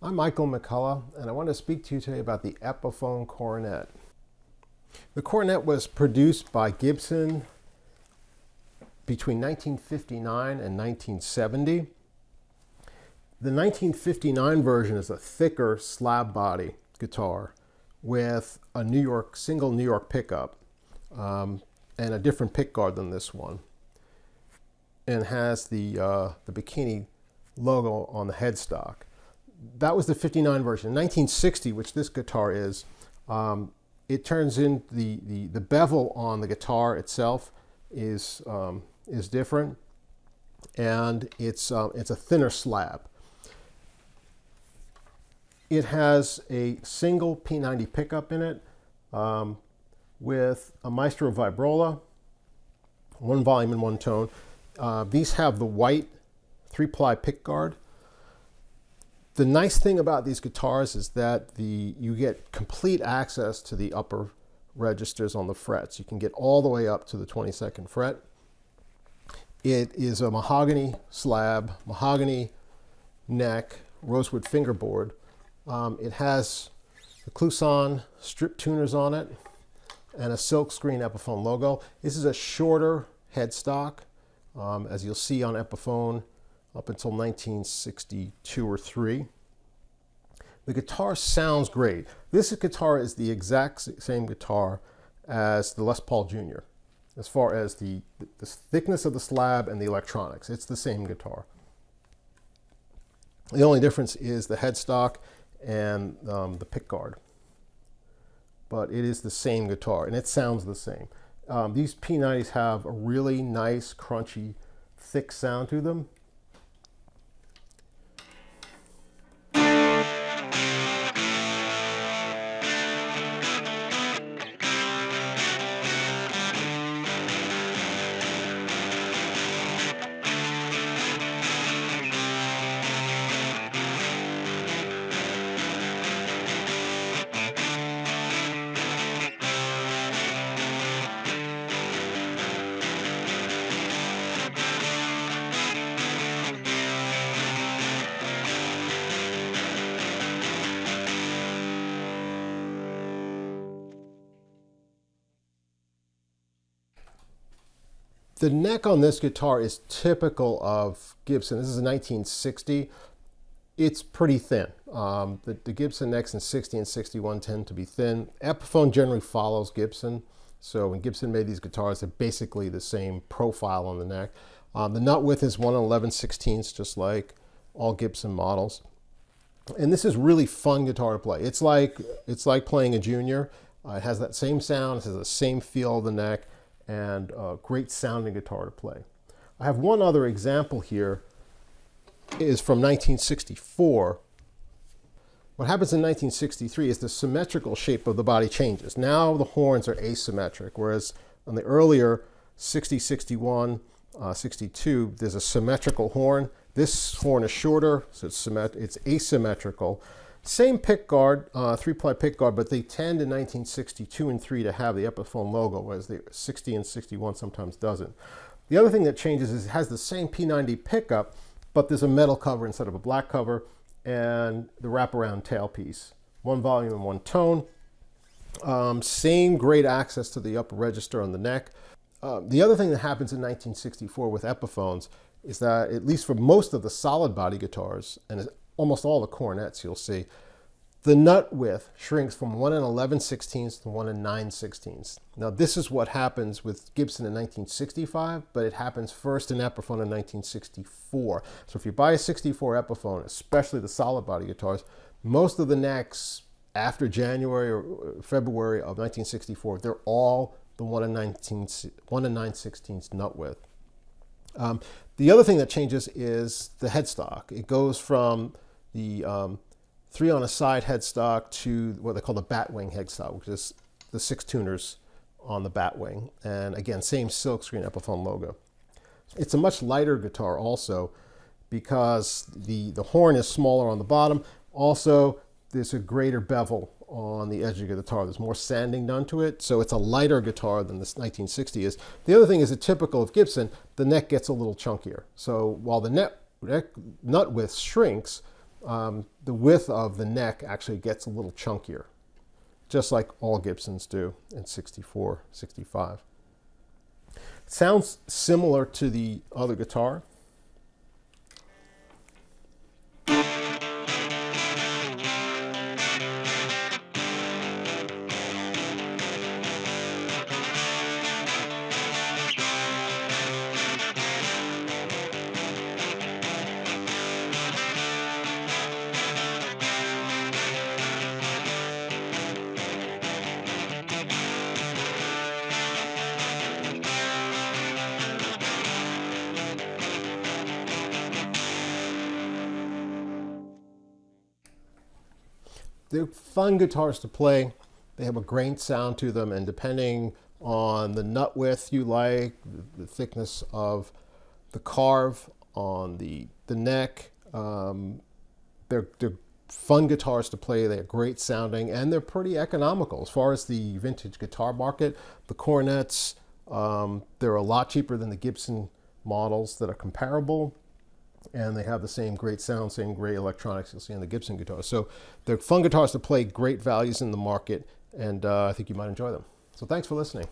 I'm Michael McCullough, and I want to speak to you today about the Epiphone Coronet. The Coronet was produced by Gibson between 1959 and 1970. The 1959 version is a thicker slab body guitar with a single New York pickup and a different pickguard than this one, and has the bikini logo on the headstock. That was the 59 version. In 1960, which this guitar is, it turns in the bevel on the guitar itself is different, and it's a thinner slab. It has a single P90 pickup in it with a Maestro Vibrola, one volume and one tone. These have the white 3-ply pickguard. The nice thing about these guitars is that you get complete access to the upper registers on the frets. You can get all the way up to the 22nd fret. It is a mahogany slab, mahogany neck, rosewood fingerboard. It has the Clouson strip tuners on it and a silkscreen Epiphone logo. This is a shorter headstock, as you'll see on Epiphone up until 1962 or 3. The guitar sounds great. This guitar is the exact same guitar as the Les Paul Jr. as far as the thickness of the slab and the electronics. It's the same guitar. The only difference is the headstock and the pickguard. But it is the same guitar, and it sounds the same. These P90s have a really nice, crunchy, thick sound to them. The neck on this guitar is typical of Gibson. This is a 1960. It's pretty thin. The Gibson necks in 60 and 61 tend to be thin. Epiphone generally follows Gibson. So when Gibson made these guitars, they're basically the same profile on the neck. The nut width is 1 11/16, just like all Gibson models. And this is really fun guitar to play. It's like playing a junior. It has that same sound, it has the same feel of the neck, and a great sounding guitar to play. I have one other example here, is from 1964. What happens in 1963 is the symmetrical shape of the body changes. Now the horns are asymmetric, whereas on the earlier 60, 61, 62, there's a symmetrical horn. This horn is shorter, so it's asymmetrical. Same pickguard, 3-ply pickguard, but they tend in 1962 and 3 to have the Epiphone logo, whereas the 60 and 61 sometimes doesn't. The other thing that changes is it has the same P90 pickup, but there's a metal cover instead of a black cover, and the wraparound tailpiece. One volume and one tone. Same great access to the upper register on the neck. The other thing that happens in 1964 with Epiphones is that, at least for most of the solid body guitars, and almost all the Coronets you'll see, the nut width shrinks from 1 11/16 to 1 9/16. Now this is what happens with Gibson in 1965, but it happens first in Epiphone in 1964. So if you buy a 64 Epiphone, especially the solid body guitars, most of the necks after January or February of 1964, they're all the 1 9/16 nut width. The other thing that changes is the headstock. It goes from the 3 on a side headstock to what they call the batwing headstock, which is the 6 tuners on the batwing. And again, same silkscreen Epiphone logo. It's a much lighter guitar also because the horn is smaller on the bottom. Also, there's a greater bevel on the edge of the guitar. There's more sanding done to it, so it's a lighter guitar than this 1960 is. The other thing is that typical of Gibson, the neck gets a little chunkier. So while the nut width shrinks, the width of the neck actually gets a little chunkier, just like all Gibsons do in 64, 65. It sounds similar to the other guitar. They're fun guitars to play. They have a great sound to them, and depending on the nut width you like, the thickness of the carve on the neck, they're fun guitars to play. They're great sounding, and they're pretty economical. As far as the vintage guitar market, the Coronets, they're a lot cheaper than the Gibson models that are comparable. And they have the same great sound, same great electronics you'll see on the Gibson guitars. So they're fun guitars to play, great values in the market, and I think you might enjoy them. So thanks for listening.